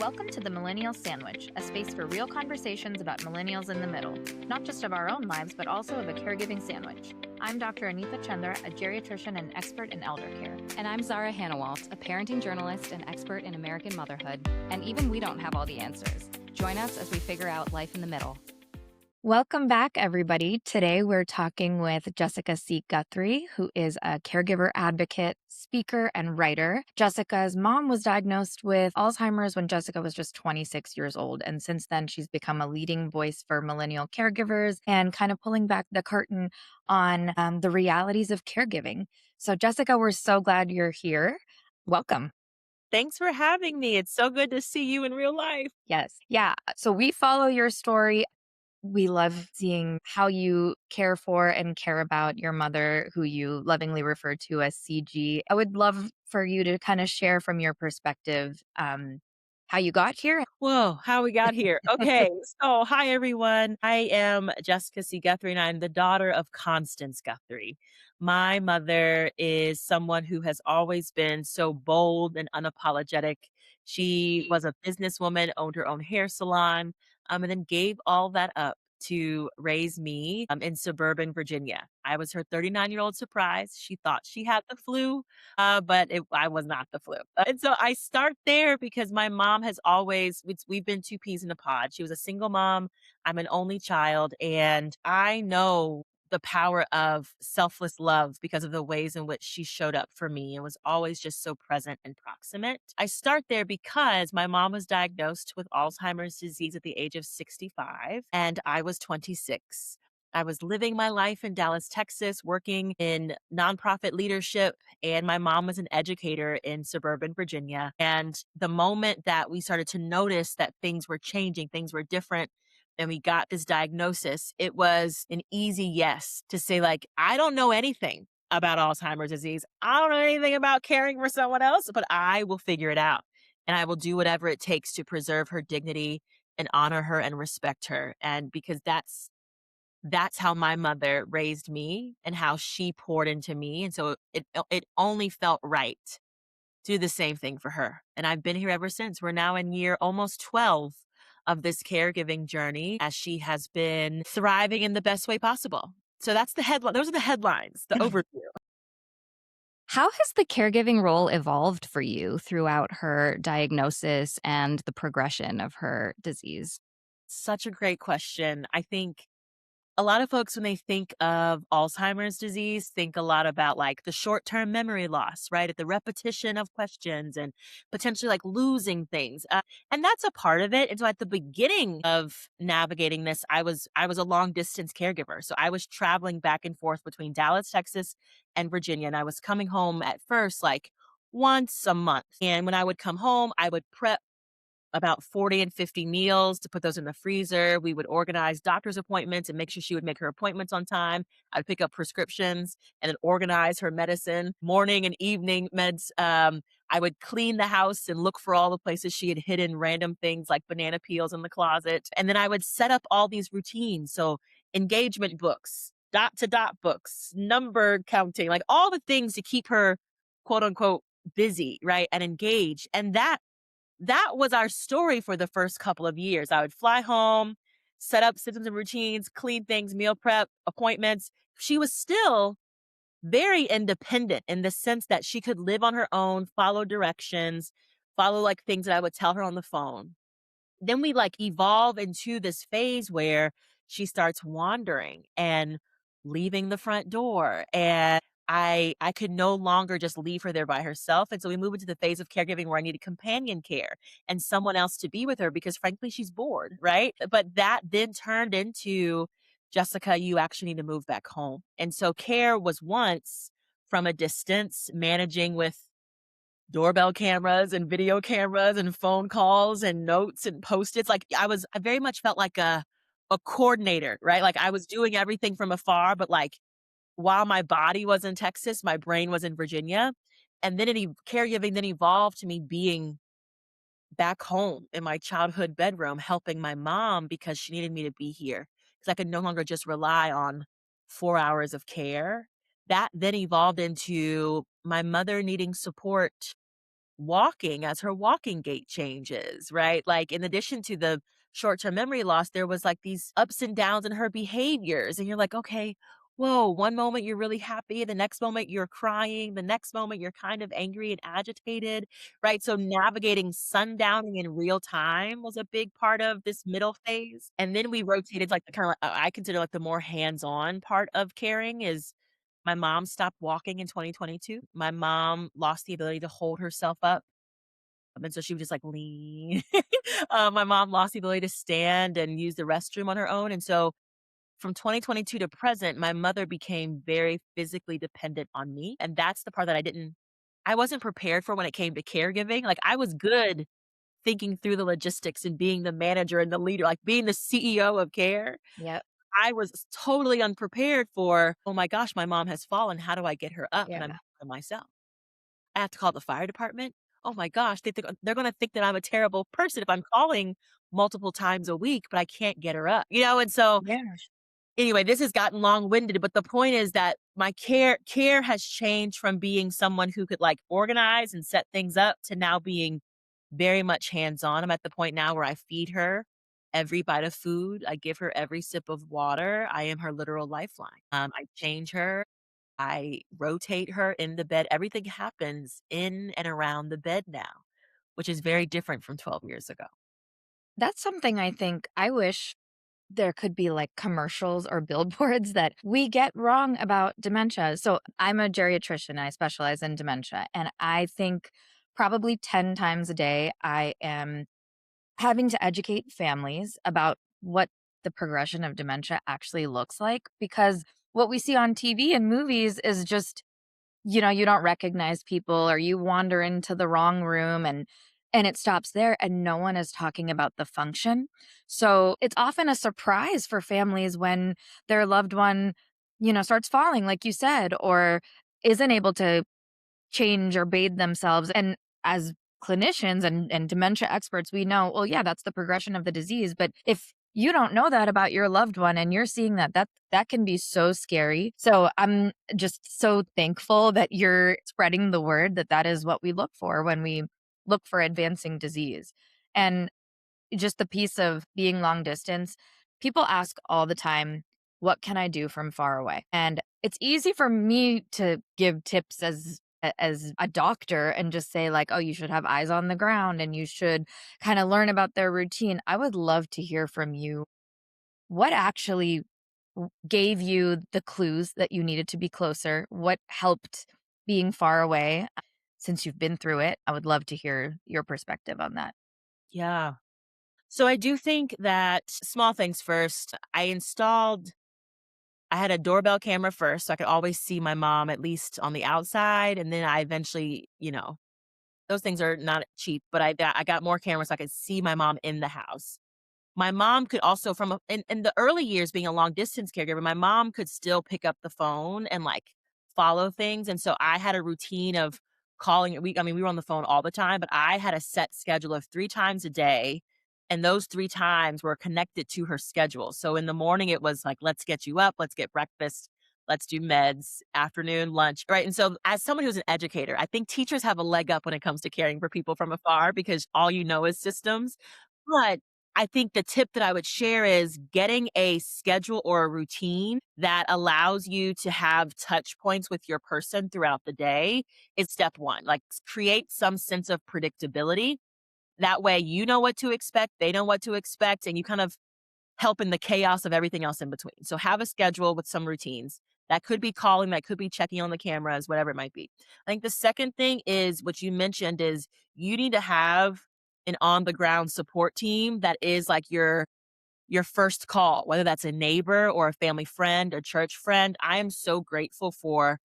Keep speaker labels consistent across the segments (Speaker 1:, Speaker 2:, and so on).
Speaker 1: Welcome to the Millennial Sandwich, a space for real conversations about millennials in the middle, not just of our own lives, but also of a caregiving sandwich. I'm Dr. Anita Chandra, a geriatrician and expert in elder care.
Speaker 2: And I'm Zara Hannawalt, a parenting journalist and expert in American motherhood. And even we don't have all the answers. Join us as we figure out life in the middle.
Speaker 1: Welcome back, everybody. Today we're talking with Jessica Guthrie, who is a caregiver advocate, speaker, and writer. Jessica's mom was diagnosed with Alzheimer's when Jessica was just 26 years old. And since then, she's become a leading voice for millennial caregivers and kind of pulling back the curtain on the realities of caregiving. So, Jessica, we're so glad you're here. Welcome.
Speaker 3: Thanks for having me. It's so good to see you in real life.
Speaker 1: Yes. Yeah. So we follow your story. We love seeing how you care for and care about your mother, who you lovingly refer to as CG. I would love for you to kind of share from your perspective how you got here.
Speaker 3: Whoa, how we got here. Okay, so hi everyone. I am Jessica C. Guthrie, and I'm the daughter of Constance Guthrie. My mother is someone who has always been so bold and unapologetic. She was a businesswoman, owned her own hair salon, and then gave all that up to raise me in suburban Virginia. I was her 39-year-old surprise. She thought she had the flu, I was not the flu. And so I start there because my mom has always, we've been two peas in a pod. She was a single mom. I'm an only child. And I know the power of selfless love because of the ways in which she showed up for me and was always just so present and proximate. I start there because my mom was diagnosed with Alzheimer's disease at the age of 65, and I was 26. I was living my life in Dallas, Texas, working in nonprofit leadership, and my mom was an educator in suburban Virginia. And the moment that we started to notice that things were changing, things were different, and we got this diagnosis, it was an easy yes to say, like, I don't know anything about Alzheimer's disease. I don't know anything about caring for someone else, but I will figure it out. And I will do whatever it takes to preserve her dignity and honor her and respect her. And because that's how my mother raised me and how she poured into me. And so it only felt right to do the same thing for her. And I've been here ever since. We're now in year almost 12 of this caregiving journey as she has been thriving in the best way possible. So that's the headline. Those are the headlines, the overview.
Speaker 2: How has the caregiving role evolved for you throughout her diagnosis and the progression of her disease?
Speaker 3: Such a great question. I think a lot of folks, when they think of Alzheimer's disease, think a lot about like the short-term memory loss, right? The repetition of questions and potentially like losing things. And that's a part of it. And so at the beginning of navigating this, I was a long distance caregiver. So I was traveling back and forth between Dallas, Texas and Virginia. And I was coming home at first like once a month. And when I would come home, I would prep about 40 and 50 meals to put those in the freezer. We would organize doctor's appointments and make sure she would make her appointments on time. I'd pick up prescriptions and then organize her medicine, morning and evening meds. I would clean the house and look for all the places she had hidden random things like banana peels in the closet. And then I would set up all these routines. So engagement books, dot to dot books, number counting, like all the things to keep her quote unquote busy, right? And engaged. And that was our story for the first couple of years. I would fly home, set up systems and routines, clean things, meal prep, appointments. She was still very independent in the sense that she could live on her own, follow directions, follow like things that I would tell her on the phone. Then we like evolve into this phase where she starts wandering and leaving the front door. And I could no longer just leave her there by herself. And so we move into the phase of caregiving where I needed companion care and someone else to be with her because frankly, she's bored, right? But that then turned into, Jessica, you actually need to move back home. And so care was once from a distance, managing with doorbell cameras and video cameras and phone calls and notes and post-its. Like I very much felt like a coordinator, right? Like I was doing everything from afar, but like while my body was in Texas, my brain was in Virginia. And then caregiving then evolved to me being back home in my childhood bedroom, helping my mom because she needed me to be here. Because I could no longer just rely on 4 hours of care. That then evolved into my mother needing support walking as her walking gait changes, right? Like, in addition to the short term memory loss, there was like these ups and downs in her behaviors. And you're like, okay, whoa, one moment you're really happy, the next moment you're crying, the next moment you're kind of angry and agitated, right? So navigating sundowning in real time was a big part of this middle phase. And then we rotated like the kind of, I consider like the more hands on part of caring is my mom stopped walking in 2022. My mom lost the ability to hold herself up, and so she would just, like, lean. My mom lost the ability to stand and use the restroom on her own, and so from 2022 to present, my mother became very physically dependent on me, and that's the part that I wasn't prepared for when it came to caregiving. Like, I was good thinking through the logistics and being the manager and the leader, like, being the CEO of care.
Speaker 1: Yep.
Speaker 3: I was totally unprepared for, "Oh my gosh, my mom has fallen. How do I get her up?" And I'm
Speaker 1: Yeah.
Speaker 3: by myself. I have to call the fire department. Oh my gosh, they're gonna think that I'm a terrible person if I'm calling multiple times a week, but I can't get her up, And so,
Speaker 1: Yeah.
Speaker 3: anyway, this has gotten long-winded, but the point is that my care has changed from being someone who could, like, organize and set things up to now being very much hands-on. I'm at the point now where I feed her every bite of food, I give her every sip of water, I am her literal lifeline. I change her, I rotate her in the bed, everything happens in and around the bed now, which is very different from 12 years ago.
Speaker 1: That's something I think I wish there could be like commercials or billboards that we get wrong about dementia. So I'm a geriatrician. I specialize in dementia. And I think probably 10 times a day, I am having to educate families about what the progression of dementia actually looks like. Because what we see on TV and movies is just, you don't recognize people or you wander into the wrong room and it stops there and no one is talking about the function. So it's often a surprise for families when their loved one, starts falling like you said or isn't able to change or bathe themselves. And as clinicians and dementia experts, we know, well, yeah, that's the progression of the disease. But if you don't know that about your loved one and you're seeing that can be so scary. So I'm just so thankful that you're spreading the word that that is what we look for when we look for advancing disease. And just the piece of being long distance, people ask all the time, what can I do from far away? And it's easy for me to give tips as a doctor and just say like, oh, you should have eyes on the ground and you should kind of learn about their routine. I would love to hear from you. What actually gave you the clues that you needed to be closer? What helped being far away since you've been through it? I would love to hear your perspective on that.
Speaker 3: Yeah. So I do think that small things first. I had a doorbell camera first, so I could always see my mom at least on the outside. And then I eventually, those things are not cheap, but I got more cameras so I could see my mom in the house. My mom could also in the early years being a long distance caregiver, my mom could still pick up the phone and, like, follow things, and so I had a routine of calling we were on the phone all the time, but I had a set schedule of 3 times a day, and those 3 times were connected to her schedule. So in the morning, it was like, "Let's get you up, let's get breakfast, let's do meds, afternoon, lunch," right? And so as someone who's an educator, I think teachers have a leg up when it comes to caring for people from afar because all you know is systems. But I think the tip that I would share is getting a schedule or a routine that allows you to have touch points with your person throughout the day is step one. Like, create some sense of predictability. That way, you know what to expect, they know what to expect, and you kind of help in the chaos of everything else in between. So have a schedule with some routines. That could be calling, that could be checking on the cameras, whatever it might be. I think the second thing is what you mentioned is you need to have an on the ground support team that is like your first call, whether that's a neighbor or a family friend or church friend. I am so grateful for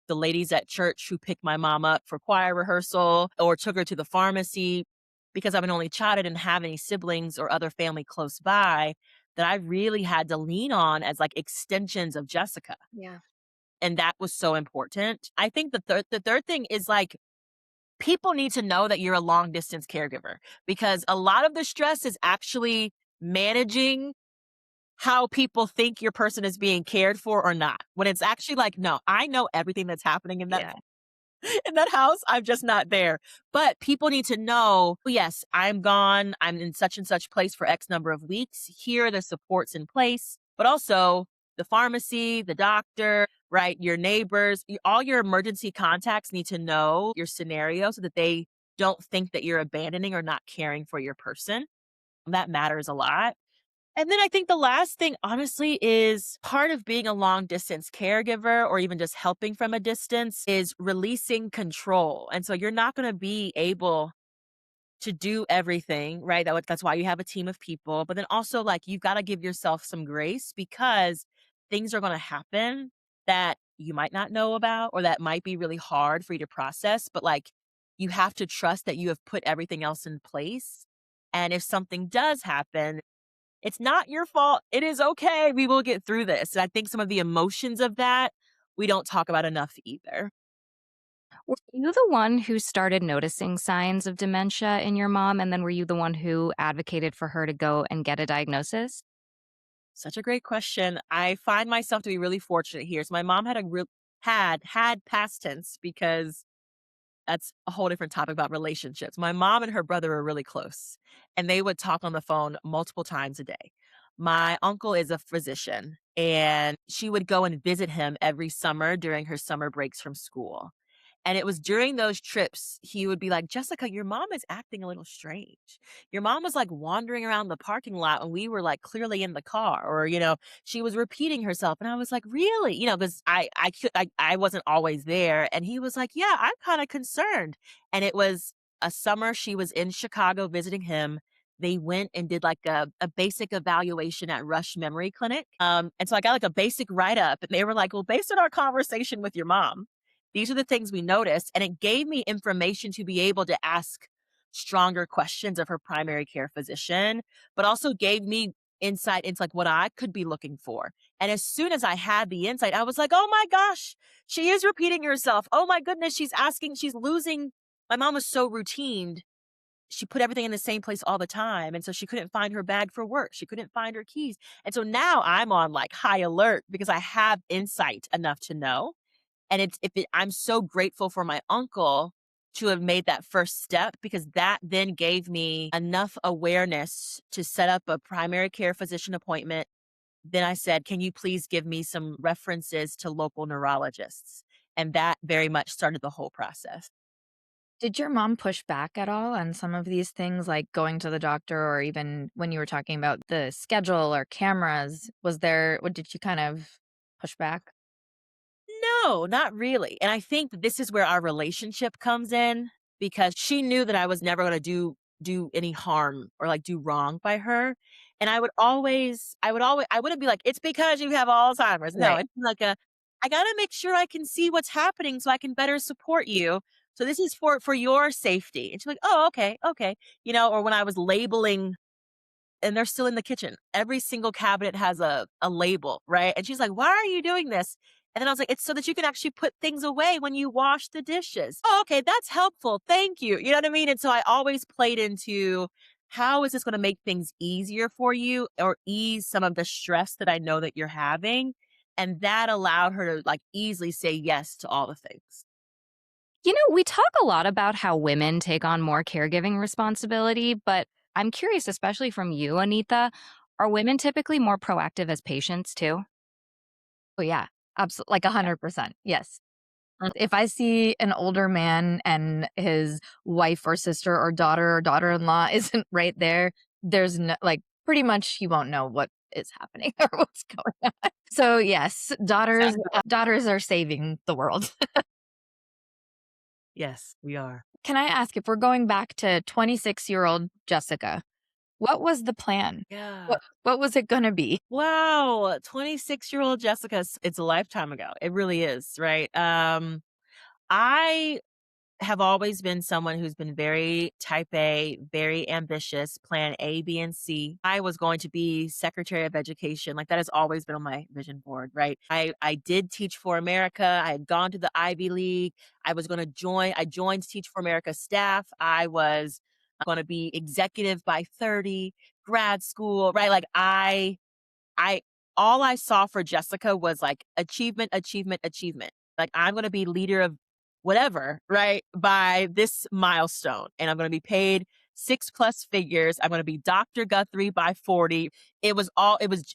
Speaker 3: the ladies at church who picked my mom up for choir rehearsal or took her to the pharmacy because I'm an only child. I didn't have any siblings or other family close by that I really had to lean on as like extensions of Jessica.
Speaker 1: Yeah.
Speaker 3: And that was so important. I think the third thing is like people need to know that you're a long distance caregiver because a lot of the stress is actually managing how people think your person is being cared for or not. When it's actually like, no, I know everything that's happening in that.
Speaker 1: Yeah.
Speaker 3: in that house. I'm just not there. But people need to know, yes, I'm gone. I'm in such and such place for X number of weeks. Here are the supports in place, but also the pharmacy, the doctor, right? Your neighbors, all your emergency contacts need to know your scenario so that they don't think that you're abandoning or not caring for your person. That matters a lot. And then I think the last thing, honestly, is part of being a long distance caregiver or even just helping from a distance is releasing control. And so you're not going to be able to do everything, right? That's why you have a team of people. But then also, like, you've got to give yourself some grace because things are going to happen that you might not know about or that might be really hard for you to process. But like, you have to trust that you have put everything else in place. And if something does happen, it's not your fault. It is okay. We will get through this. And I think some of the emotions of that, we don't talk about enough either.
Speaker 2: Were you the one who started noticing signs of dementia in your mom? And then were you the one who advocated for her to go and get a diagnosis?
Speaker 3: Such a great question. I find myself to be really fortunate here. So my mom had a real had past tense because that's a whole different topic about relationships. My mom and her brother are really close, and they would talk on the phone multiple times a day. My uncle is a physician, and she would go and visit him every summer during her summer breaks from school. And it was during those trips, he would be like, Jessica, your mom is acting a little strange. Your mom was like wandering around the parking lot when we were like clearly in the car, or, she was repeating herself. And I was like, really? Because I wasn't always there. And he was like, yeah, I'm kind of concerned. And it was a summer she was in Chicago visiting him. They went and did like a basic evaluation at Rush Memory Clinic. And so I got like a basic write up, and they were like, well, based on our conversation with your mom, these are the things we noticed. And it gave me information to be able to ask stronger questions of her primary care physician, but also gave me insight into like what I could be looking for. And as soon as I had the insight, I was like, oh my gosh, she is repeating herself. Oh my goodness, she's losing. My mom was so routined. She put everything in the same place all the time. And so she couldn't find her bag for work. She couldn't find her keys. And so now I'm on like high alert because I have insight enough to know. And I'm so grateful for my uncle to have made that first step because that then gave me enough awareness to set up a primary care physician appointment. Then I said, can you please give me some references to local neurologists? And that very much started the whole process.
Speaker 1: Did your mom push back at all on some of these things, like going to the doctor, or even when you were talking about the schedule or cameras? What did she kind of push back?
Speaker 3: No, not really. And I think that this is where our relationship comes in because she knew that I was never going to do any harm or like do wrong by her. And I wouldn't be like, it's because you have Alzheimer's. No,
Speaker 1: Right.
Speaker 3: it's like I got to make sure I can see what's happening so I can better support you. So this is for your safety. And she's like, oh, okay, okay. Or when I was labeling, and they're still in the kitchen. Every single cabinet has a label, right? And she's like, "Why are you doing this?" And then I was like, "It's so that you can actually put things away when you wash the dishes." Oh, okay, that's helpful. Thank you. You know what I mean? And so I always played into how is this going to make things easier for you or ease some of the stress that I know that you're having? And that allowed her to like easily say yes to all the things.
Speaker 2: We talk a lot about how women take on more caregiving responsibility, but I'm curious, especially from you, Anita, are women typically more proactive as patients too?
Speaker 1: Oh, yeah. Absolutely. Like
Speaker 2: Yeah.
Speaker 1: 100%. Yes. If I see an older man and his wife or sister or daughter-in-law isn't right there, there's no, like, pretty much he won't know what is happening or what's going on. So, yes,
Speaker 3: Exactly.
Speaker 1: daughters are saving the world.
Speaker 3: Yes, we are.
Speaker 1: Can I ask, if we're going back to 26-year-old Jessica, what was the plan?
Speaker 3: Yeah.
Speaker 1: What was it gonna be?
Speaker 3: Wow, 26-year-old Jessica, it's a lifetime ago. It really is, right? I have always been someone who's been very type A, very ambitious, plan A, B, and C. I was going to be Secretary of Education. Like that has always been on my vision board, right? I did Teach for America. I had gone to the Ivy League. I joined Teach for America staff. I was going to be executive by 30, grad school, right? Like I all I saw for Jessica was like achievement, achievement, achievement. Like I'm going to be leader of whatever, right, by this milestone. And I'm going to be paid six plus figures. I'm going to be Dr. Guthrie by 40. It was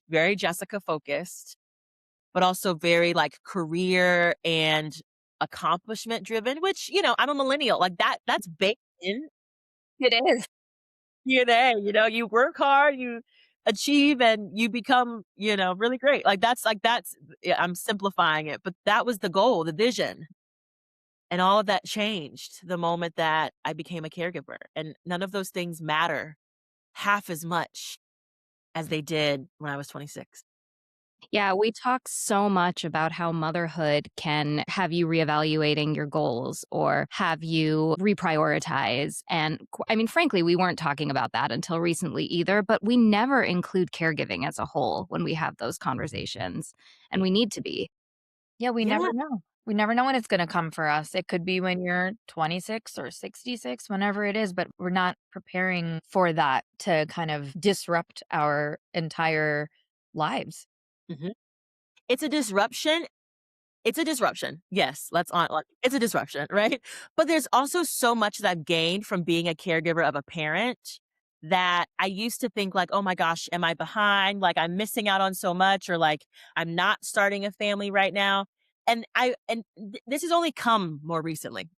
Speaker 3: very Jessica focused, but also very like career and accomplishment driven, which, I'm a millennial. Like that's baked in
Speaker 1: It is.
Speaker 3: DNA. You work hard, you achieve, and you become, really great. Yeah, I'm simplifying it, but that was the goal, the vision. And all of that changed the moment that I became a caregiver. And none of those things matter half as much as they did when I was 26.
Speaker 2: Yeah, we talk so much about how motherhood can have you reevaluating your goals or have you reprioritize. And I mean, frankly, we weren't talking about that until recently either, but we never include caregiving as a whole when we have those conversations. And we need to be.
Speaker 1: Yeah, we
Speaker 3: Yeah.
Speaker 1: never know. We never know when it's gonna come for us. It could be when you're 26 or 66, whenever it is, but we're not preparing for that to kind of disrupt our entire lives.
Speaker 3: Mhm. It's a disruption. It's a disruption. Yes, it's a disruption, right? But there's also so much that I've gained from being a caregiver of a parent that I used to think like, "Oh my gosh, am I behind? Like I'm missing out on so much or like I'm not starting a family right now." This has only come more recently.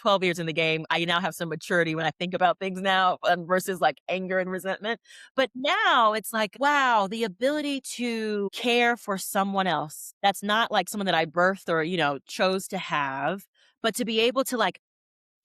Speaker 3: 12 years in the game, I now have some maturity when I think about things now versus like anger and resentment. But now it's like, wow, the ability to care for someone else that's not like someone that I birthed or, chose to have, but to be able to like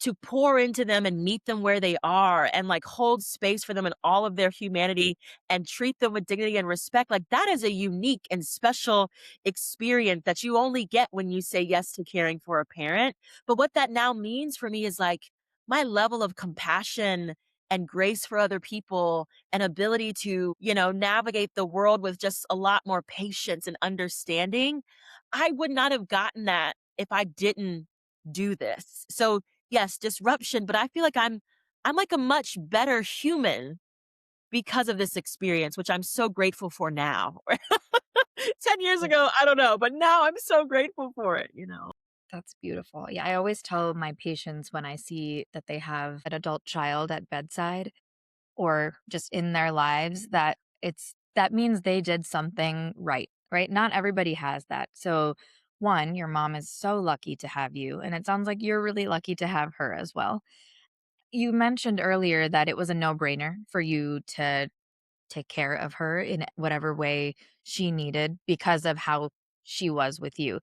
Speaker 3: to pour into them and meet them where they are and like hold space for them and all of their humanity and treat them with dignity and respect. Like that is a unique and special experience that you only get when you say yes to caring for a parent. But what that now means for me is like my level of compassion and grace for other people and ability to, navigate the world with just a lot more patience and understanding. I would not have gotten that if I didn't do this. So yes, disruption, but I feel like I'm like a much better human because of this experience, which I'm so grateful for now. 10 years ago, I don't know, but now I'm so grateful for it.
Speaker 1: That's beautiful. Yeah, I always tell my patients when I see that they have an adult child at bedside or just in their lives that that means they did something right, right? Not everybody has that. So, one, your mom is so lucky to have you, and it sounds like you're really lucky to have her as well. You mentioned earlier that it was a no-brainer for you to take care of her in whatever way she needed because of how she was with you.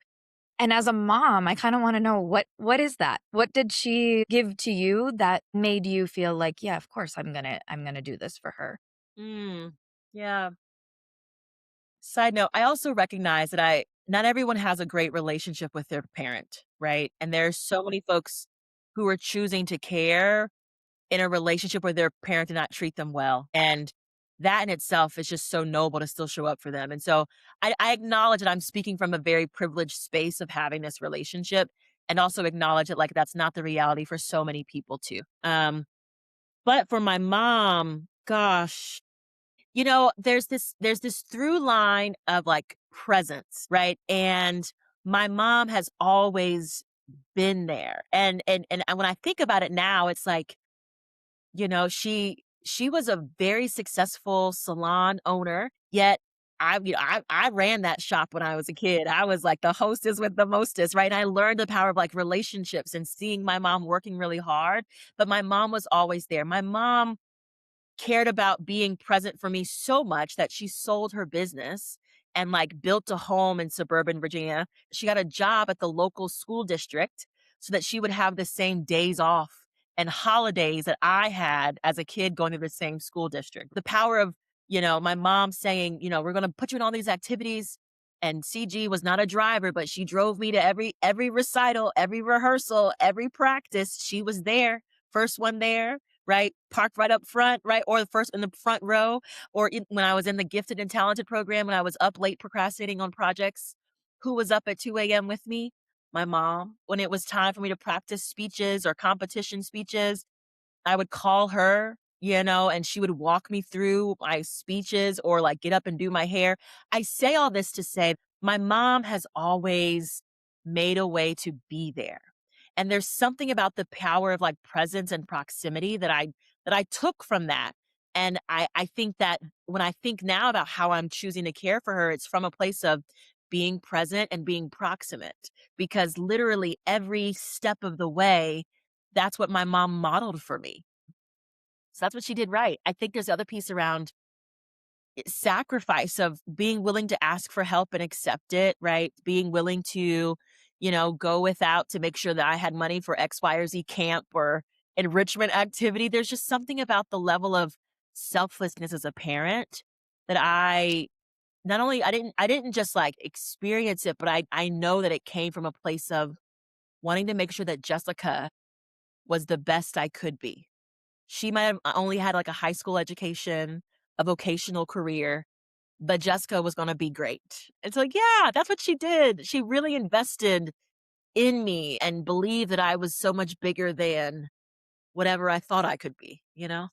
Speaker 1: And as a mom, I kinda wanna know what is that? What did she give to you that made you feel like, "Yeah, of course I'm gonna do this for her?"
Speaker 3: Mm, yeah. Side note, I also recognize that I not everyone has a great relationship with their parent, right? And there's so many folks who are choosing to care in a relationship where their parent did not treat them well. And that in itself is just so noble to still show up for them. And so I acknowledge that I'm speaking from a very privileged space of having this relationship and also acknowledge that like that's not the reality for so many people too. But for my mom, gosh, there's this through line of like presence, right? And my mom has always been there. And when I think about it now, it's like she was a very successful salon owner, yet I ran that shop when I was a kid. I was like the hostess with the mostest, right? And I learned the power of like relationships and seeing my mom working really hard, but my mom was always there. My mom cared about being present for me so much that she sold her business and like built a home in suburban Virginia. She got a job at the local school district so that she would have the same days off and holidays that I had as a kid going to the same school district. The power of, my mom saying, we're going to put you in all these activities. And CG was not a driver, but she drove me to every recital, every rehearsal, every practice. She was there, first one there, right? Parked right up front, right? Or the first in the front row. When I was in the gifted and talented program, when I was up late procrastinating on projects, who was up at 2 a.m. with me? My mom. When it was time for me to practice speeches or competition speeches, I would call her, and she would walk me through my speeches or like get up and do my hair. I say all this to say my mom has always made a way to be there. And there's something about the power of like presence and proximity that I took from that. And I think that when I think now about how I'm choosing to care for her, it's from a place of being present and being proximate, because literally every step of the way, that's what my mom modeled for me. So that's what she did right. I think there's the other piece around sacrifice of being willing to ask for help and accept it, right? Being willing to, go without to make sure that I had money for X, Y, or Z camp or enrichment activity. There's just something about the level of selflessness as a parent that I not only I didn't just like experience it, but I know that it came from a place of wanting to make sure that Jessica was the best I could be. She might have only had like a high school education, a vocational career, but Jessica was gonna be great. It's like, yeah, that's what she did. She really invested in me and believed that I was so much bigger than whatever I thought I could be, you know?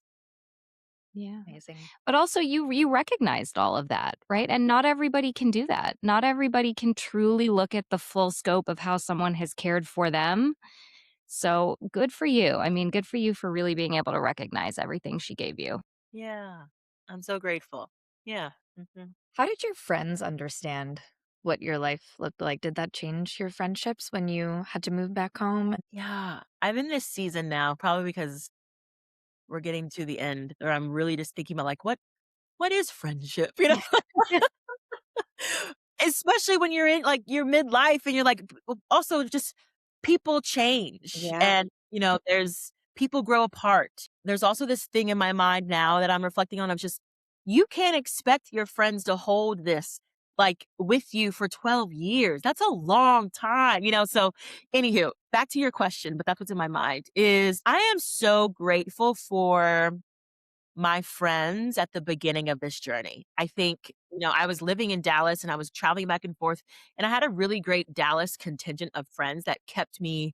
Speaker 2: Yeah.
Speaker 1: Amazing.
Speaker 2: But also you recognized all of that, right? And not everybody can do that. Not everybody can truly look at the full scope of how someone has cared for them. So, good for you. I mean, good for you for really being able to recognize everything she gave you.
Speaker 3: Yeah. I'm so grateful. Yeah. Mhm.
Speaker 1: How did your friends understand what your life looked like? Did that change your friendships when you had to move back home?
Speaker 3: Yeah. I'm in this season now, probably because we're getting to the end, or I'm really just thinking about like what is friendship? Especially when you're in, like, your midlife and you're like also just people change
Speaker 1: Yeah.
Speaker 3: and, there's people grow apart. There's also this thing in my mind now that I'm reflecting on of just, you can't expect your friends to hold this, like, with you for 12 years. That's a long time, So, anywho, back to your question, but that's what's in my mind, is I am so grateful for my friends at the beginning of this journey. I think, I was living in Dallas and I was traveling back and forth, and I had a really great Dallas contingent of friends that kept me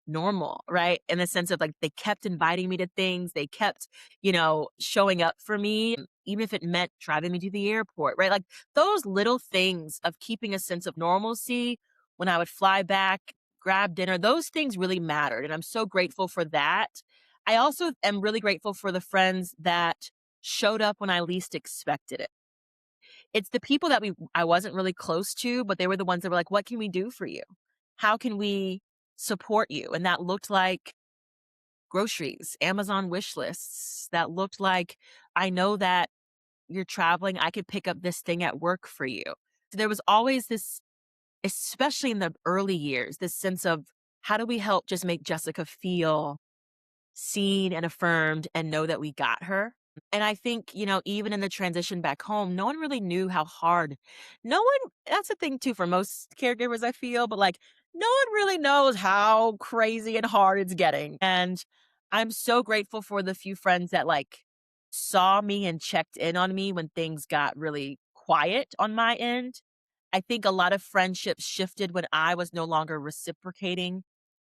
Speaker 3: normal, right? In the sense of like they kept inviting me to things, they kept, showing up for me, even if it meant driving me to the airport, right? Like those little things of keeping a sense of normalcy when I would fly back, grab dinner, those things really mattered. And I'm so grateful for that. I also am really grateful for the friends that showed up when I least expected it. It's the people that I wasn't really close to, but they were the ones that were like, "What can we do for you? How can we support you?" And that looked like groceries, Amazon wish lists. That looked like, "I know that you're traveling. I could pick up this thing at work for you." So there was always this, especially in the early years, this sense of how do we help just make Jessica feel seen and affirmed and know that we got her. And I think, even in the transition back home, no one really knew how hard. No one, that's the thing too for most caregivers, I feel, but like no one really knows how crazy and hard it's getting. And I'm so grateful for the few friends that like saw me and checked in on me when things got really quiet on my end. I think a lot of friendships shifted when I was no longer reciprocating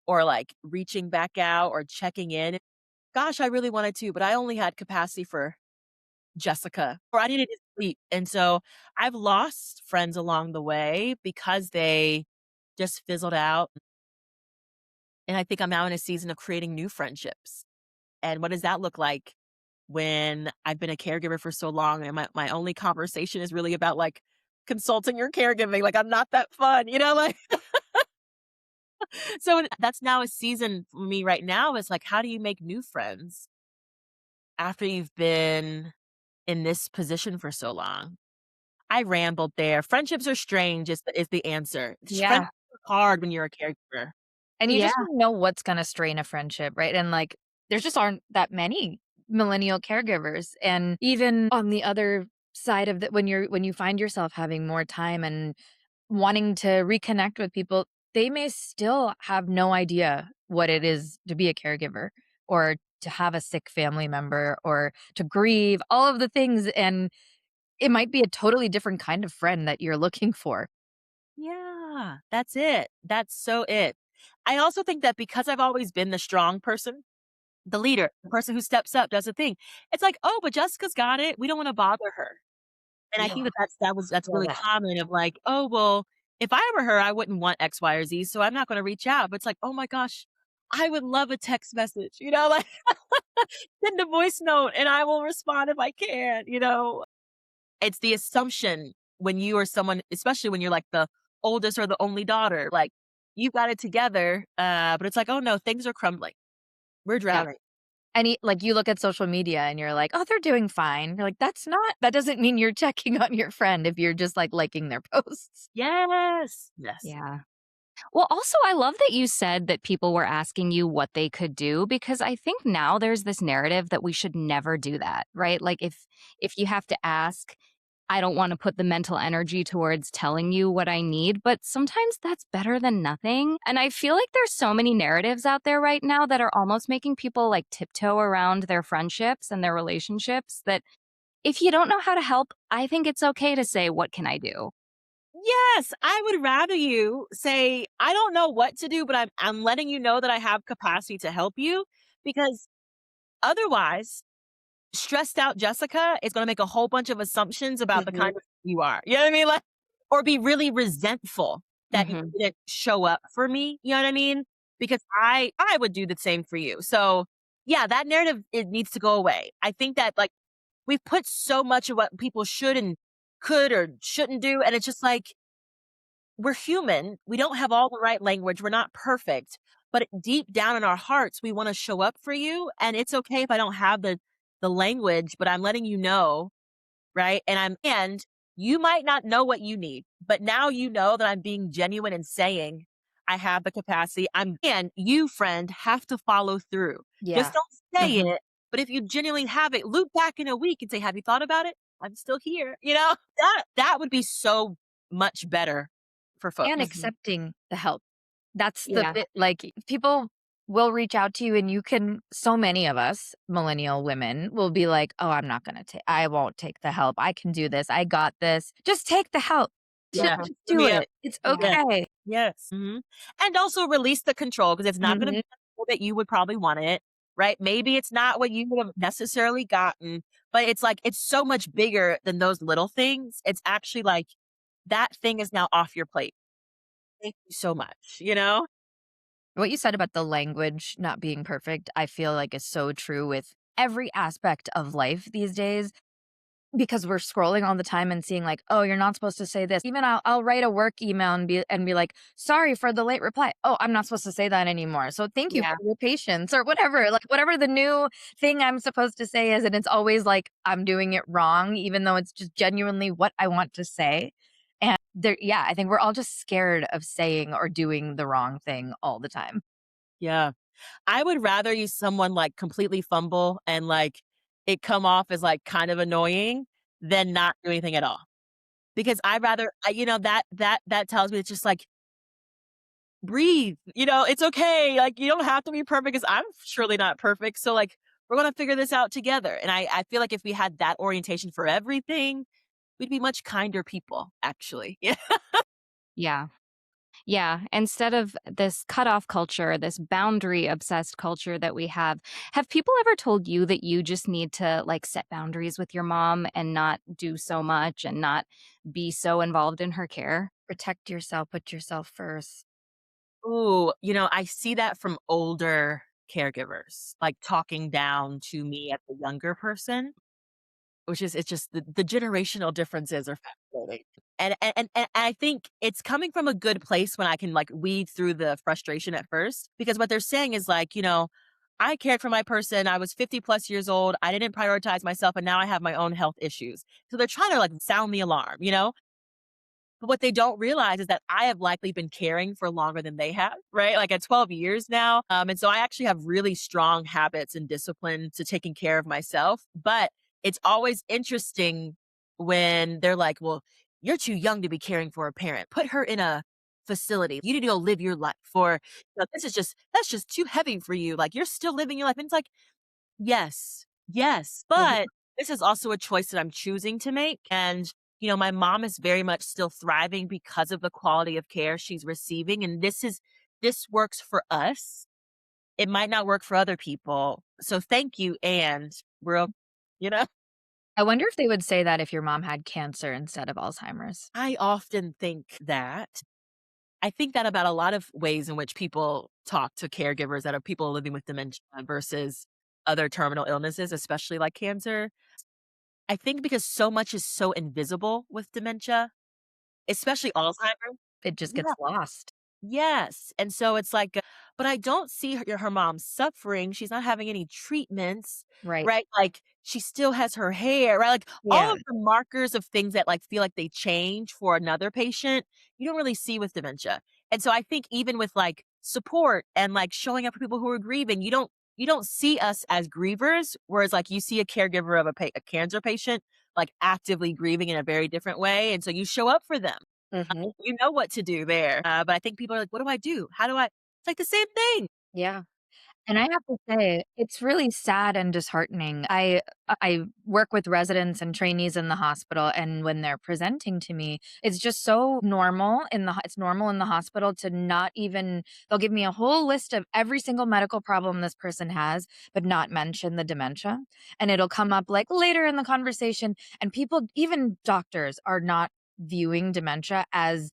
Speaker 3: or like reaching back out or checking in. Gosh, I really wanted to, but I only had capacity for Jessica, or I needed to sleep. And so I've lost friends along the way because they just fizzled out. And I think I'm now in a season of creating new friendships. And what does that look like when I've been a caregiver for so long and my only conversation is really about like consulting or caregiving? Like I'm not that fun, like so that's now a season for me right now is like, how do you make new friends after you've been in this position for so long? I rambled there. Friendships are strange is the answer.
Speaker 1: Yeah.
Speaker 3: Friendships are hard when you're a caregiver.
Speaker 1: And you
Speaker 2: Yeah.
Speaker 1: just don't know what's gonna strain a friendship, right? And, like, there just aren't that many millennial caregivers, and even on the other side of the when you find yourself having more time and wanting to reconnect with people, they may still have no idea what it is to be a caregiver or to have a sick family member or to grieve, all of the things, and it might be a totally different kind of friend that you're looking for.
Speaker 3: Yeah, that's it. That's so it. I also think that because I've always been the strong person, the leader, the person who steps up, does the thing, it's like, "Oh, but Jessica's got it. We don't wanna bother her." And I think
Speaker 1: Yeah,
Speaker 3: that's
Speaker 1: love
Speaker 3: really
Speaker 1: that.
Speaker 3: common of like, "Oh, well, if I were her, I wouldn't want X, Y, or Z, so I'm not gonna reach out." But it's like, "Oh my gosh." I would love a text message, like send a voice note and I will respond if I can. It's the assumption when you are someone, especially when you're like the oldest or the only daughter, like you got it together. But it's like, oh no, things are crumbling. We're
Speaker 1: Yeah.
Speaker 3: drowning.
Speaker 1: And like you look at social media and you're like, oh, they're doing fine. You're like, that doesn't mean you're checking on your friend if you're just like liking their posts.
Speaker 3: Yes. Yes.
Speaker 2: Yeah. Well, also, I love that you said that people were asking you what they could do because I think now there's this narrative that we should never do that, right? Like if you have to ask, I don't want to put the mental energy towards telling you what I need, but sometimes that's better than nothing. And I feel like there's so many narratives out there right now that are almost making people like tiptoe around their friendships and their relationships that if you don't know how to help, I think it's okay to say, what can I do?
Speaker 3: Yes, I would rather you say, I don't know what to do, but I'm letting you know that I have capacity to help you because otherwise, stressed out Jessica is going to make a whole bunch of assumptions about the
Speaker 1: Mhm.
Speaker 3: kind of you are. You know what I mean? Like, or be really resentful that you
Speaker 2: Hmm.
Speaker 3: didn't show up for me. You know what I mean? Because I would do the same for you. So yeah, that narrative, it needs to go away. I think that like we've put so much of what people should and could or shouldn't do, and it's just like we're human. We don't have all the right language. We're not perfect. But deep down in our hearts, we want to show up for you. And it's okay if I don't have the language, but I'm letting you know, right? And you might not know what you need, but now you know that I'm being genuine and saying I have the capacity. And you, friend, have to follow through. Just
Speaker 1: Yeah.
Speaker 3: don't say
Speaker 1: Mhm.
Speaker 3: it. But if you genuinely have it, loop back in a week and say, have you thought about it? I'm still here. That would be so much better for
Speaker 1: And
Speaker 3: folks.
Speaker 2: Hmm.
Speaker 1: accepting the help. That's the
Speaker 2: Yeah.
Speaker 1: bit like, people will reach out to you and you can so many of us, millennial women, will be like, "Oh, I won't take the help. I can do this. I got this. Just take the help. Just
Speaker 2: Yeah.
Speaker 3: Just sign
Speaker 1: do
Speaker 3: me up.
Speaker 1: it. It's
Speaker 2: Yeah.
Speaker 3: Yes.
Speaker 1: okay."
Speaker 3: Yes. And also release the control because it's not going to
Speaker 1: Mhm.
Speaker 3: be the way that you would probably want it, right? Maybe it's not what you would have necessarily gotten, but it's like it's so much bigger than those little things. It's actually like that thing is now off your plate. Thank you so much.
Speaker 1: What you said about the language not being perfect, I feel like is so true with every aspect of life these days. Because we're scrolling all the time and seeing like, "Oh, you're not supposed to say this." Even I'll write a work email and be like, "Sorry for the late reply." "Oh, I'm not supposed to say that anymore. So thank you
Speaker 2: Yeah.
Speaker 1: for your patience," or whatever. Like whatever the new thing I'm supposed to say is, and it's always like I'm doing it wrong, even though it's just genuinely what I want to say. And yeah, I think we're all just scared of saying or doing the wrong thing all the time.
Speaker 3: Yeah. I would rather use someone like completely fumble and like it come off as like kind of annoying than not do anything at all. Because I'd rather, that tells me it's just like breathe. It's okay. Like you don't have to be perfect because I'm surely not perfect. So like we're gonna figure this out together. And I feel like if we had that orientation for everything, we'd be much kinder people, actually. Yeah.
Speaker 2: Yeah. Yeah, instead of this cutoff culture, this boundary obsessed culture that we have people ever told you that you just need to like set boundaries with your mom and not do so much and not be so involved in her care?
Speaker 1: Protect yourself, put yourself first.
Speaker 3: Ooh, I see that from older caregivers, like talking down to me as a younger person. It's just the generational differences are fascinating. And I think it's coming from a good place when I can like weed through the frustration at first because what they're saying is like, I cared for my person. I was 50 plus years old. I didn't prioritize myself and now I have my own health issues. So they're trying to like sound the alarm. But what they don't realize is that I have likely been caring for longer than they have, right? Like at 12 years now. And so I actually have really strong habits and discipline to taking care of myself. But it's always interesting when they're like, well, you're too young to be caring for a parent. Put her in a facility. You need to go live your life. Or that's just too heavy for you. Like you're still living your life. And it's like, yes, yes. But this is also a choice that I'm choosing to make. And, my mom is very much still thriving because of the quality of care she's receiving. And this works for us. It might not work for other people. So thank you. And you know,
Speaker 1: I wonder if they would say that if your mom had cancer instead of Alzheimer's.
Speaker 3: I often think that. I think that about a lot of ways in which people talk to caregivers that are people living with dementia versus other terminal illnesses, especially like cancer. I think because so much is so invisible with dementia, especially Alzheimer's.
Speaker 1: It just
Speaker 3: Yeah.
Speaker 1: gets lost.
Speaker 3: Yes, and so it's like, but I don't see her mom suffering, she's not having any treatments,
Speaker 1: Right.
Speaker 3: right? Like, she still has her hair, right? Like, all
Speaker 1: Yeah.
Speaker 3: of the markers of things that, like, feel like they change for another patient, you don't really see with dementia, and so I think even with, like, support and, like, showing up for people who are grieving, you don't see us as grievers, whereas, like, you see a caregiver of a cancer patient, like, actively grieving in a very different way, and so you show up for them.
Speaker 1: Mhm.
Speaker 3: You know what to do there, but I think people are like, "What do I do? How do I?" It's like the same thing.
Speaker 1: Yeah. And I have to say, it's really sad and disheartening. I work with residents and trainees in the hospital, and when they're presenting to me, it's just so normal it's normal in the hospital to not even they'll give me a whole list of every single medical problem this person has, but not mention the dementia. And it'll come up like later in the conversation, and people, even doctors, are not viewing dementia as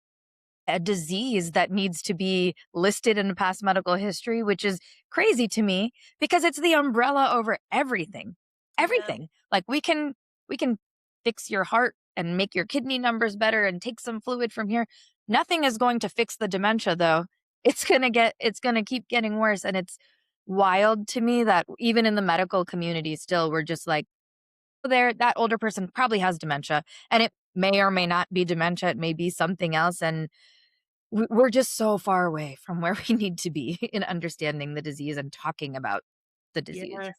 Speaker 1: a disease that needs to be listed in past medical history, which is crazy to me because it's the umbrella over everything.
Speaker 3: Yeah.
Speaker 1: Everything. Like we can fix your heart and make your kidney numbers better and take some fluid from here. Nothing is going to fix the dementia though. It's going to keep getting worse, and it's wild to me that even in the medical community still we're just like there that older person probably has dementia, and it may or may not be dementia, it may be something else, and we're just so far away from where we need to be in understanding the disease and talking about the disease.
Speaker 3: Yes.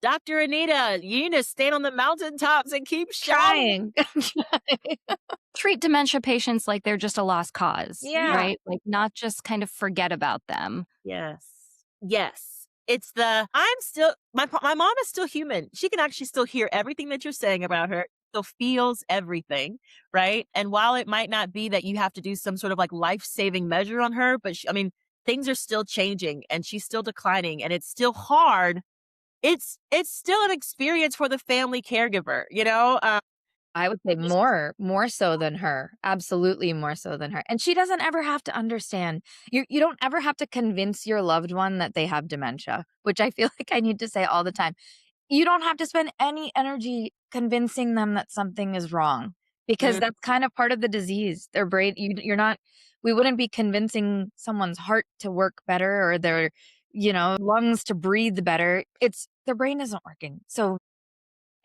Speaker 3: Dr. Anita, you need to stand on the mountaintops and keep shouting.
Speaker 1: Trying.
Speaker 2: Treat dementia patients like they're just a lost cause,
Speaker 1: Yeah.
Speaker 2: right? Like, not just kind of forget about them.
Speaker 3: Yes. Yes. It's the I'm still my mom is still human. She can actually still hear everything that you're saying about her. Still feels everything, right? And while it might not be that you have to do some sort of like life-saving measure on her, but things are still changing and she's still declining and it's still hard. It's still an experience for the family caregiver, you know?
Speaker 1: I would say more so than her. Absolutely more so than her. And she doesn't ever have to understand. You don't ever have to convince your loved one that they have dementia, which I feel like I need to say all the time. You don't have to spend any energy convincing them that something is wrong because
Speaker 3: Mm,
Speaker 1: that's kind of part of the disease. Their brain, you're not, we wouldn't be convincing someone's heart to work better or their, lungs to breathe better. It's their brain isn't working. So,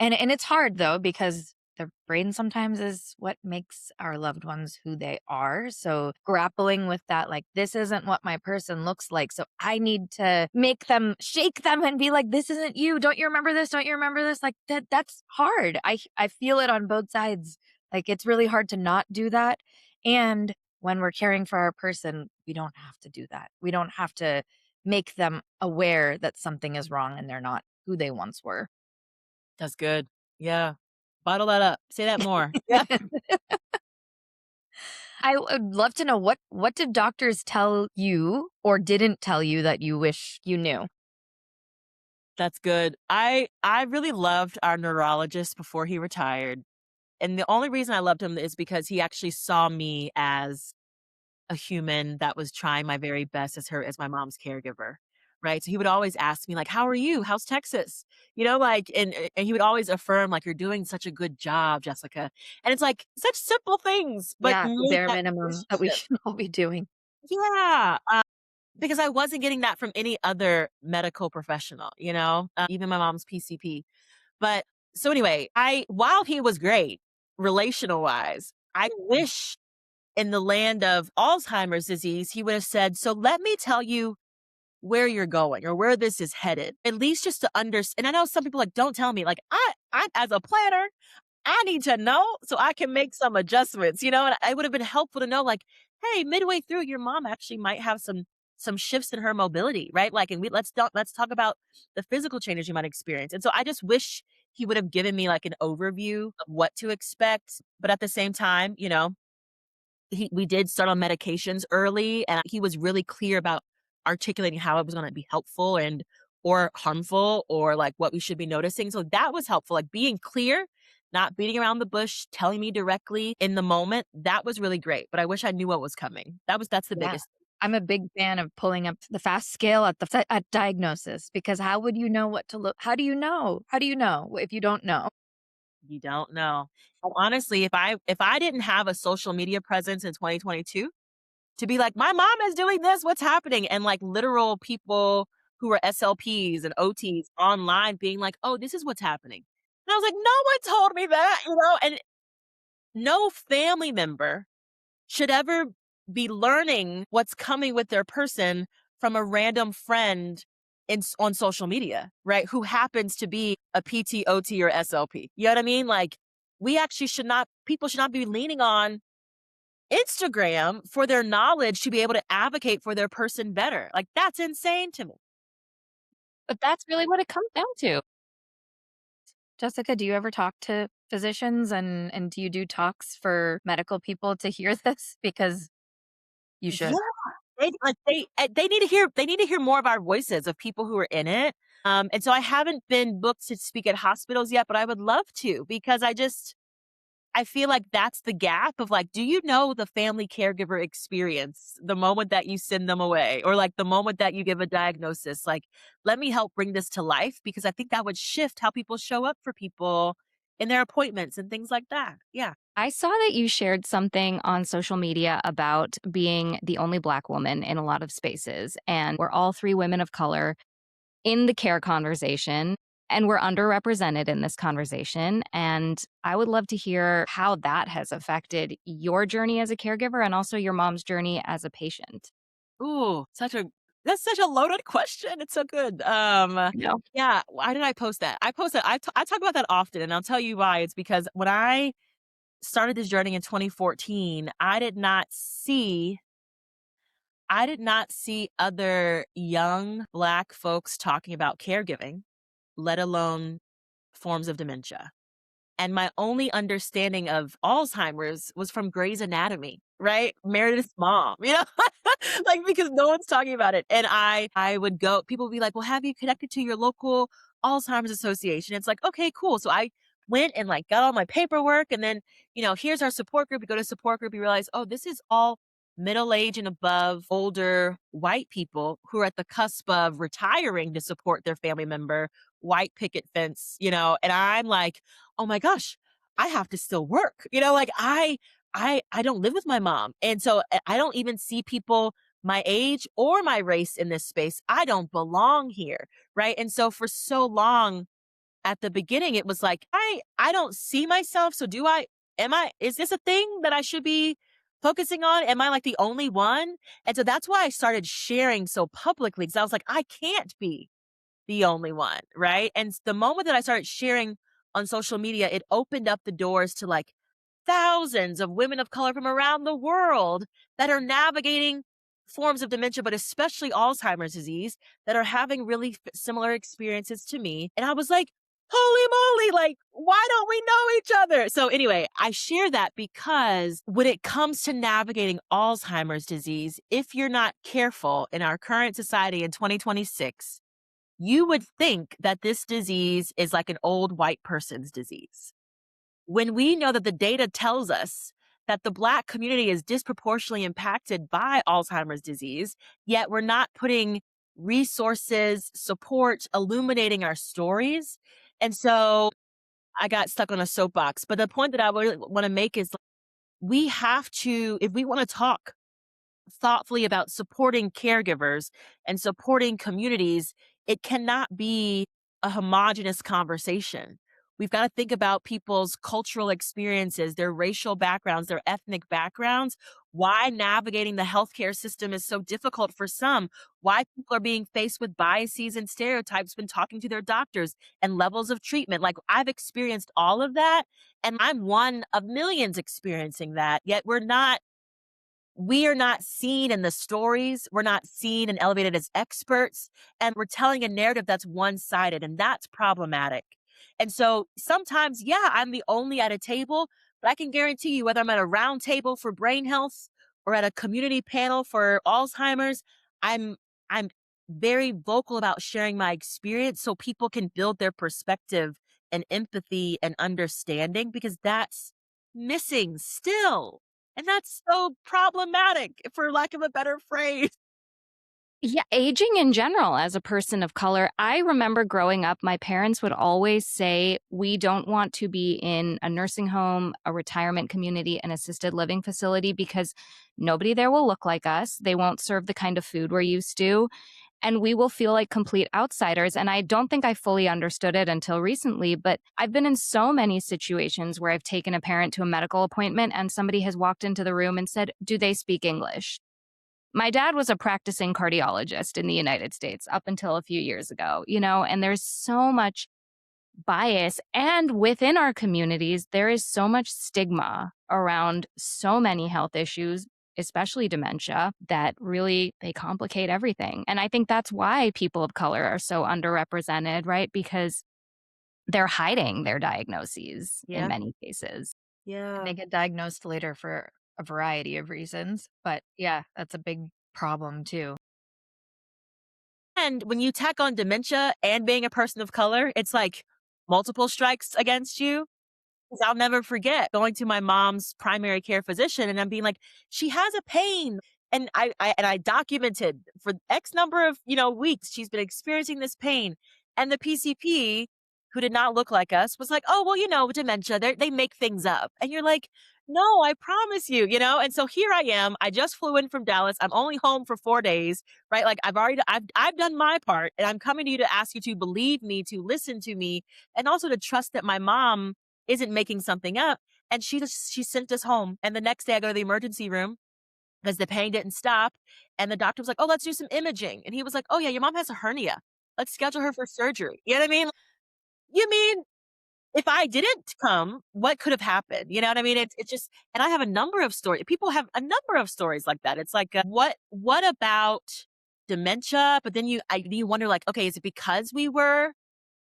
Speaker 1: and it's hard though, because the brain sometimes is what makes our loved ones who they are. So grappling with that, like, this isn't what my person looks like. So I need to make them shake them and be like, this isn't you. Don't you remember this? Don't you remember this? Like that's hard. I feel it on both sides. Like it's really hard to not do that. And when we're caring for our person, we don't have to do that. We don't have to make them aware that something is wrong and they're not who they once were.
Speaker 3: that's good. Yeah. Bottle that up. Say that more. Yeah.
Speaker 1: I would love to know what did doctors tell you or didn't tell you that you wish you knew?
Speaker 3: That's good. I really loved our neurologist before he retired. And the only reason I loved him is because he actually saw me as a human that was trying my very best as my mom's caregiver. Right. So he would always ask me, like, how are you? How's Texas? Like, and he would always affirm, like, you're doing such a good job, Jessica. And it's like such simple things, but
Speaker 1: Yeah, the
Speaker 3: made
Speaker 1: bare
Speaker 3: that
Speaker 1: minimum that we
Speaker 3: relationship.
Speaker 1: should all be doing.
Speaker 3: Yeah. Because I wasn't getting that from any other medical professional, even my mom's PCP. But so anyway, while he was great relational wise, I wish in the land of Alzheimer's disease, he would have said, so let me tell you where you're going or where this is headed, at least just to understand. And I know some people like, don't tell me, like, I, as a planner, I need to know so I can make some adjustments, and it would have been helpful to know, like, hey, midway through, your mom actually might have some shifts in her mobility, right? Like, and let's talk about the physical changes you might experience. And so I just wish he would have given me like an overview of what to expect. But at the same time, we did start on medications early, and he was really clear about articulating how it was going to be helpful and or harmful or like what we should be noticing. So that was helpful, like being clear not beating around the bush, telling me directly in the moment, that was really great. But I wish I knew what was coming. That's the
Speaker 1: Yeah.
Speaker 3: biggest.
Speaker 1: I'm a big fan of pulling up the fast scale at at diagnosis, because how would you know what to look? How do you know? How do you know if you don't know?
Speaker 3: You don't know. And honestly, if I didn't have a social media presence in 2022 to be like, my mom is doing this, what's happening? And like literal people who are SLPs and OTs online being like, oh, this is what's happening. And I was like, no one told me that, and no family member should ever be learning what's coming with their person from a random friend on social media, right? Who happens to be a PT, OT, or SLP. You know what I mean? Like, we actually people should not be leaning on Instagram for their knowledge to be able to advocate for their person better. Like, that's insane to me.
Speaker 2: But that's really what it comes down to.
Speaker 1: Jessica, do you ever talk to physicians, and do you do talks for medical people to hear this? Because you
Speaker 3: Yeah.
Speaker 1: should.
Speaker 3: They need to hear more of our voices of people who are in it. And so I haven't been booked to speak at hospitals yet, but I would love to because I feel like that's the gap of like, do you know the family caregiver experience the moment that you send them away or like the moment that you give a diagnosis? Like, let me help bring this to life because I think that would shift how people show up for people in their appointments and things like that. Yeah.
Speaker 2: I saw that you shared something on social media about being the only Black woman in a lot of spaces, and we're all three women of color in the care conversation, and we're underrepresented in this conversation. And I would love to hear how that has affected your journey as a caregiver and also your mom's journey as a patient.
Speaker 3: Ooh, that's such a loaded question. It's so good.
Speaker 2: No.
Speaker 3: Yeah. Why did I post that? I talk about that often, and I'll tell you why. It's because when I started this journey in 2014, I did not see other young Black folks talking about caregiving, let alone forms of dementia. And my only understanding of Alzheimer's was from Grey's Anatomy, right? Meredith's mom, like because no one's talking about it. And I would go, people would be like, well, have you connected to your local Alzheimer's association? It's like, okay, cool. So I went and like got all my paperwork and then, here's our support group. You go to support group, you realize, oh, this is all middle age and above older white people who are at the cusp of retiring to support their family member, white picket fence, and I'm like, oh my gosh, I have to still work. Like I don't live with my mom. And so I don't even see people my age or my race in this space. I don't belong here. Right. And so for so long at the beginning, it was like, I don't see myself. So is this a thing that I should be focusing on? Am I like the only one? And so that's why I started sharing so publicly because I was like, I can't be the only one, right? And the moment that I started sharing on social media, it opened up the doors to like thousands of women of color from around the world that are navigating forms of dementia, but especially Alzheimer's disease, that are having really similar experiences to me. And I was like, holy moly, like, why don't we know each other? So, anyway, I share that because when it comes to navigating Alzheimer's disease, if you're not careful in our current society in 2026, you would think that this disease is like an old white person's disease. When we know that the data tells us that the Black community is disproportionately impacted by Alzheimer's disease, yet we're not putting resources, support, illuminating our stories. And so I got stuck on a soapbox. But the point that I really want to make is we have to, if we want to talk thoughtfully about supporting caregivers and supporting communities, it cannot be a homogenous conversation. We've got to think about people's cultural experiences, their racial backgrounds, their ethnic backgrounds, why navigating the healthcare system is so difficult for some, why people are being faced with biases and stereotypes when talking to their doctors and levels of treatment. Like I've experienced all of that, and I'm one of millions experiencing that, yet we are not seen in the stories. We're not seen and elevated as experts. And we're telling a narrative that's one sided, and that's problematic. And so sometimes, yeah, I'm the only at a table, but I can guarantee you, whether I'm at a round table for brain health or at a community panel for Alzheimer's, I'm I'm very vocal about sharing my experience so people can build their perspective and empathy and understanding because that's missing still. And that's so problematic, for lack of a better phrase.
Speaker 2: Yeah, aging in general as a person of color. I remember growing up, my parents would always say, we don't want to be in a nursing home, a retirement community, an assisted living facility because nobody there will look like us. They won't serve the kind of food we're used to, and we will feel like complete outsiders. And I don't think I fully understood it until recently, but I've been in so many situations where I've taken a parent to a medical appointment and somebody has walked into the room and said, do they speak English? My dad was a practicing cardiologist in the United States up until a few years ago, and there's so much bias. And within our communities, there is so much stigma around so many health issues, especially dementia, that really they complicate everything. And I think that's why people of color are so underrepresented, right? Because they're hiding their diagnoses in
Speaker 3: Yeah.
Speaker 2: many cases.
Speaker 1: And
Speaker 3: Yeah.
Speaker 1: they get diagnosed later for a variety of reasons. But yeah, that's a big problem too.
Speaker 3: And when you tack on dementia and being a person of color, it's like multiple strikes against you. 'Cause I'll never forget going to my mom's primary care physician and I'm being like, "She has a pain." And I documented for X number of, weeks, she's been experiencing this pain. And the PCP, who did not look like us, was like, "Oh, well, dementia, they make things up." And you're like, "No, I promise you," And so here I am. I just flew in from Dallas. I'm only home for 4 days, right? Like I've done my part and I'm coming to you to ask you to believe me, to listen to me, and also to trust that my mom isn't making something up. And she sent us home. And the next day I go to the emergency room because the pain didn't stop. And the doctor was like, "Oh, let's do some imaging." And he was like, "Oh yeah, your mom has a hernia. Let's schedule her for surgery." You know what I mean? You mean if I didn't come, what could have happened? You know what I mean? It's just, and I have a number of stories. People have a number of stories like that. It's like, what about dementia? But then you wonder, like, okay, is it because we were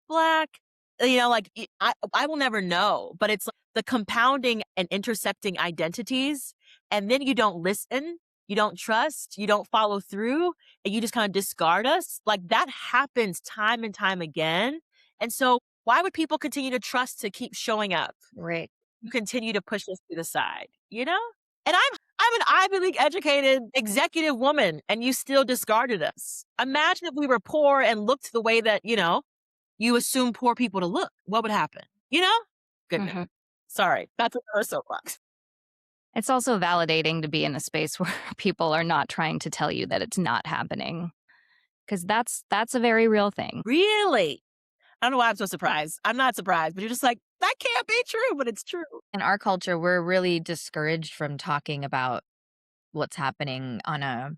Speaker 3: Black? Like, I will never know, but it's like the compounding and intersecting identities, and then you don't listen, you don't trust, you don't follow through, and you just kinda discard us. Like, that happens time and time again, and so why would people continue to trust to keep showing up?
Speaker 1: Right.
Speaker 3: You continue to push us to the side, you know? And I'm an Ivy League educated executive woman, and you still discarded us. Imagine if we were poor and looked the way that, you assume poor people to look, what would happen? You know? Goodness.
Speaker 2: Mhm.
Speaker 3: Sorry. That's another soapbox.
Speaker 2: It's also validating to be in a space where people are not trying to tell you that it's not happening, because that's a very real thing.
Speaker 3: Really? I don't know why I'm so surprised. I'm not surprised, but you're just like, that can't be true, but it's true.
Speaker 1: In our culture, we're really discouraged from talking about what's happening on a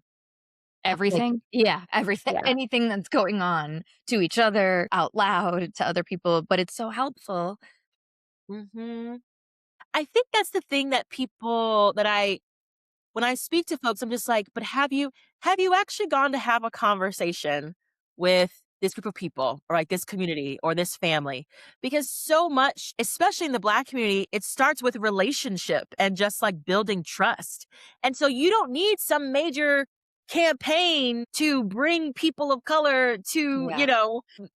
Speaker 1: like,
Speaker 2: Everything?
Speaker 1: yeah, everything,
Speaker 2: Yeah.
Speaker 1: anything that's going on to each other out loud to other people, but it's so helpful.
Speaker 3: Mhm. I think that's the thing that people that I when I speak to folks, I'm just like, but have you actually gone to have a conversation with this group of people or like this community or this family? Because so much, especially in the Black community, it starts with relationship and just like building trust. And so you don't need some major campaign to bring people of color to,
Speaker 1: Yeah.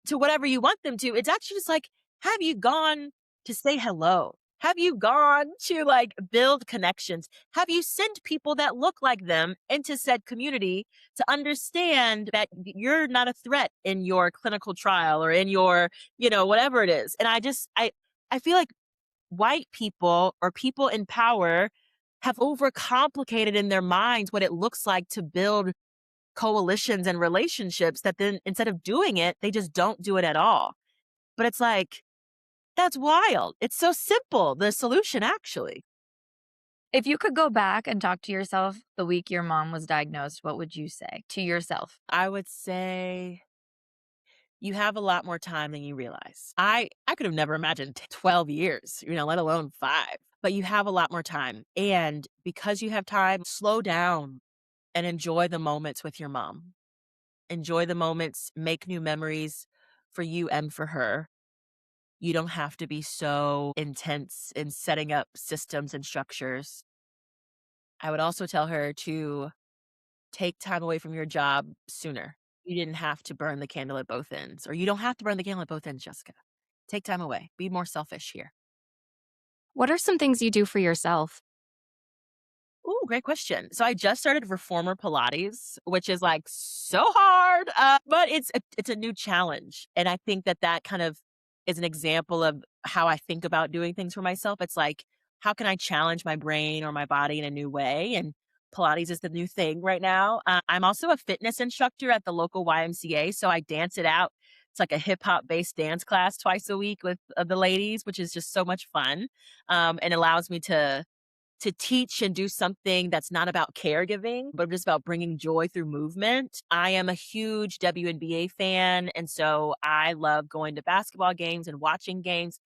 Speaker 3: to whatever you want them to. It's actually just like, have you gone to say hello? Have you gone to like build connections? Have you sent people that look like them into said community to understand that you're not a threat in your clinical trial or in your, whatever it is? And I feel like white people or people in power have overcomplicated in their minds what it looks like to build coalitions and relationships that then instead of doing it, they just don't do it at all. But it's like, that's wild. It's so simple, the solution actually.
Speaker 1: If you could go back and talk to yourself the week your mom was diagnosed, what would you say to yourself?
Speaker 3: I would say you have a lot more time than you realize. I could have never imagined 12 years, let alone 5. But you have a lot more time. And because you have time, slow down and enjoy the moments with your mom. Enjoy the moments, make new memories for you and for her. You don't have to be so intense in setting up systems and structures. I would also tell her to take time away from your job sooner. You didn't have to burn the candle at both ends, or you don't have to burn the candle at both ends, Jessica. Take time away. Be more selfish here.
Speaker 2: What are some things you do for yourself?
Speaker 3: Ooh, great question. So I just started reformer Pilates, which is like so hard, but it's a new challenge, and I think that that kind of is an example of how I think about doing things for myself. It's like, how can I challenge my brain or my body in a new way? And Pilates is the new thing right now. I'm also a fitness instructor at the local YMCA, so I dance it out. It's like a hip hop based dance class twice a week with the ladies, which is just so much fun, and allows me to teach and do something that's not about caregiving, but just about bringing joy through movement. I am a huge WNBA fan, and so I love going to basketball games and watching games.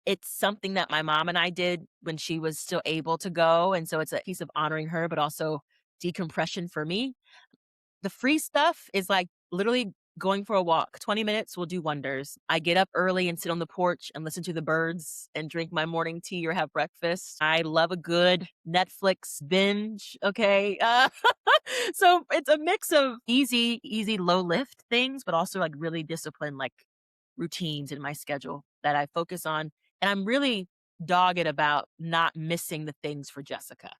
Speaker 3: It's something that my mom and I did when she was still able to go, and so it's a piece of honoring her, but also decompression for me. The free stuff is like literally going for a walk. 20 minutes will do wonders. I get up early and sit on the porch and listen to the birds and drink my morning tea or have breakfast. I love a good Netflix binge. Okay. So it's a mix of easy, low lift things, but also like really disciplined, like routines in my schedule that I focus on. And I'm really dogged about not missing the things for Jessica.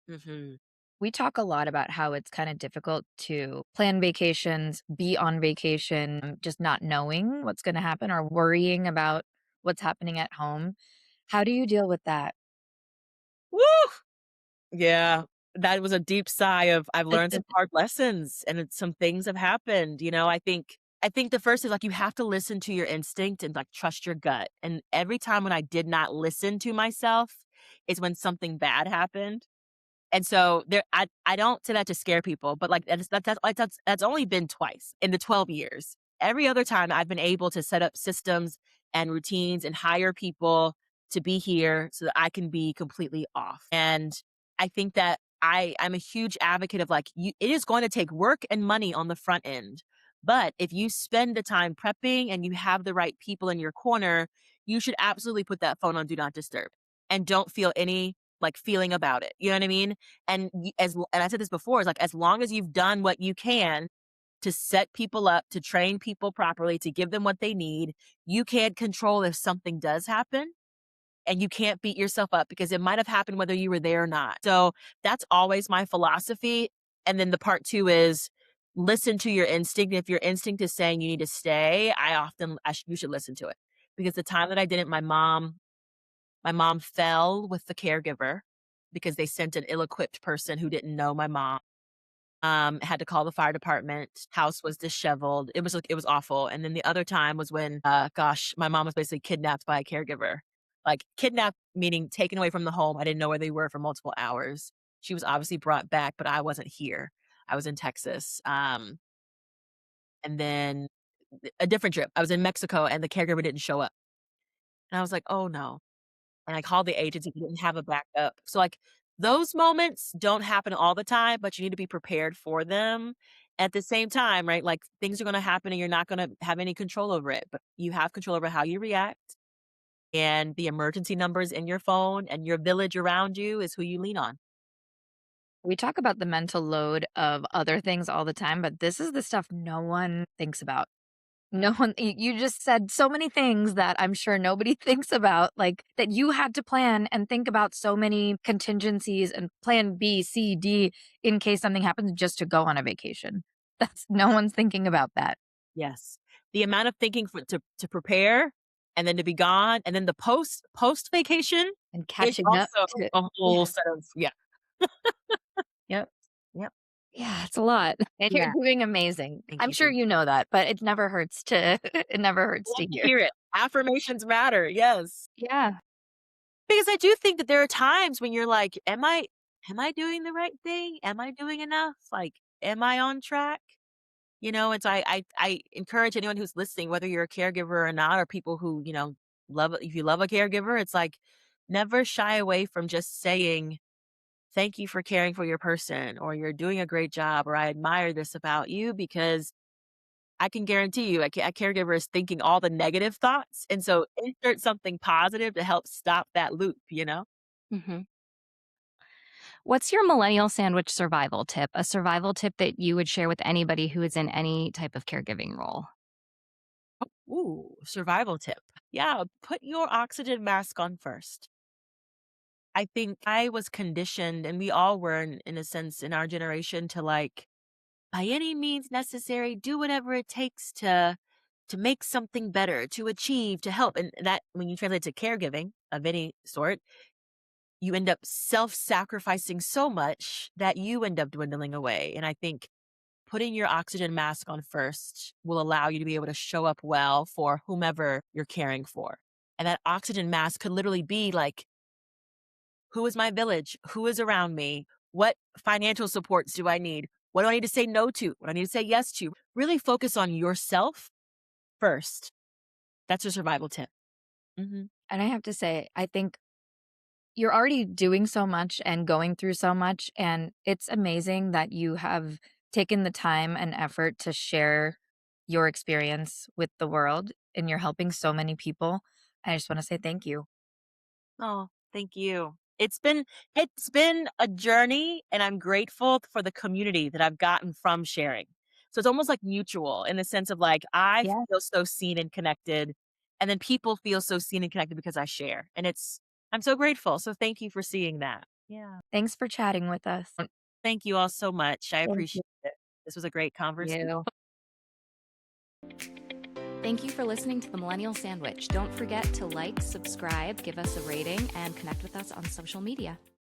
Speaker 3: Hmm.
Speaker 1: We talk a lot about how it's kind of difficult to plan vacations, be on vacation, just not knowing what's going to happen or worrying about what's happening at home. How do you deal with that?
Speaker 3: Woo! Yeah, that was a deep sigh of I've learned some hard lessons and some things have happened, I think the first is, like, you have to listen to your instinct and, like, trust your gut, and every time when I did not listen to myself is when something bad happened. And so I don't say that to scare people, but, like, that's only been twice in the 12 years. Every other time I've been able to set up systems and routines and hire people to be here so that I can be completely off. And I think that I'm a huge advocate of, like, you it is going to take work and money on the front end, but if you spend the time prepping and you have the right people in your corner, you should absolutely put that phone on do not disturb and don't feel any, like, feeling about it, you know what I mean? And and I said this before, is like, as long as you've done what you can to set people up, to train people properly, to give them what they need, you can't control if something does happen, and you can't beat yourself up because it might have happened whether you were there or not. So, that's always my philosophy, and then the part 2 is listen to your instinct. If your instinct is saying you need to stay, you should listen to it. Because the time that I didn't, my mom fell with the caregiver because they sent an ill-equipped person who didn't know my mom. Had to call the fire department. House was disheveled. It was awful. And then the other time was when, gosh, my mom was basically kidnapped by a caregiver. Like kidnapped meaning taken away from the home. I didn't know where they were for multiple hours. She was obviously brought back, but I wasn't here. I was in Texas. And then a different trip. I was in Mexico and the caregiver didn't show up. And I was like, oh no. And I called the agency, we didn't have a backup. So, like, those moments don't happen all the time, but you need to be prepared for them. At the same time, right, like, things are gonna happen and you're not gonna have any control over it, but you have control over how you react, and the emergency numbers in your phone and your village around you is who you lean on.
Speaker 1: We talk about the mental load of other things all the time, but this is the stuff no one thinks about. No one you just said so many things that I'm sure nobody thinks about, like, that you had to plan and think about so many contingencies and plan B, C, D in case something happens just to go on a vacation. That's no one's thinking about that.
Speaker 3: Yes. The amount of thinking for to prepare and then to be gone, and then the post vacation
Speaker 1: And
Speaker 3: is
Speaker 1: catching up
Speaker 3: also
Speaker 1: to
Speaker 3: a
Speaker 1: yeah,
Speaker 3: whole set of yeah.
Speaker 1: yep.
Speaker 3: Yep.
Speaker 2: Yeah, it's a lot.
Speaker 1: And you're
Speaker 3: Yeah.
Speaker 1: doing amazing.
Speaker 3: Thank
Speaker 1: I'm
Speaker 3: you,
Speaker 1: sure
Speaker 3: thank
Speaker 1: you know that, but it never hurts to it never hurts
Speaker 3: love
Speaker 1: to
Speaker 3: to
Speaker 1: hear.
Speaker 3: hear it. Affirmations matter, yes.
Speaker 1: Yeah.
Speaker 3: Because I do think that there are times when you're like, "Am I doing the right thing? Am I doing enough? Like, am I on track?" And so I encourage anyone who's listening, whether you're a caregiver or not, or people who, if you love a caregiver, it's like, never shy away from just saying, "Thank you for caring for your person," or "You're doing a great job," or "I admire this about you," because I can guarantee you a caregiver is thinking all the negative thoughts, and so insert something positive to help stop that loop, you know?
Speaker 2: Mhm. What's your millennial sandwich survival tip? A survival tip that you would share with anybody who is in any type of caregiving role?
Speaker 3: Ooh, survival tip. Yeah, put your oxygen mask on first. I think I was conditioned, and we all were in a sense in our generation to like, by any means necessary, do whatever it takes to make something better, to achieve, to help. And that when you translate to caregiving of any sort, you end up self-sacrificing so much that you end up dwindling away. And I think putting your oxygen mask on first will allow you to be able to show up well for whomever you're caring for. And that oxygen mask could literally be like, who is my village? Who is around me? What financial supports do I need? What do I need to say no to? What do I need to say yes to? Really focus on yourself first. That's a survival tip. Mhm.
Speaker 1: And I have to say, I think you're already doing so much and going through so much, and it's amazing that you have taken the time and effort to share your experience with the world, and you're helping so many people. I just wanna say thank you.
Speaker 3: Oh, thank you. It's been a journey, and I'm grateful for the community that I've gotten from sharing. So it's almost like mutual in the sense of like I
Speaker 1: Yeah.
Speaker 3: feel so seen and connected, and then people feel so seen and connected because I share. And I'm so grateful. So thank you for seeing that. Yeah.
Speaker 1: Thanks for chatting with us.
Speaker 3: Thank you all so much. I
Speaker 1: Thank
Speaker 3: appreciate it. This was a great conversation.
Speaker 1: you.
Speaker 2: Thank you for listening to the Millennial Sandwich. Don't forget to like, subscribe, give us a rating, and connect with us on social media.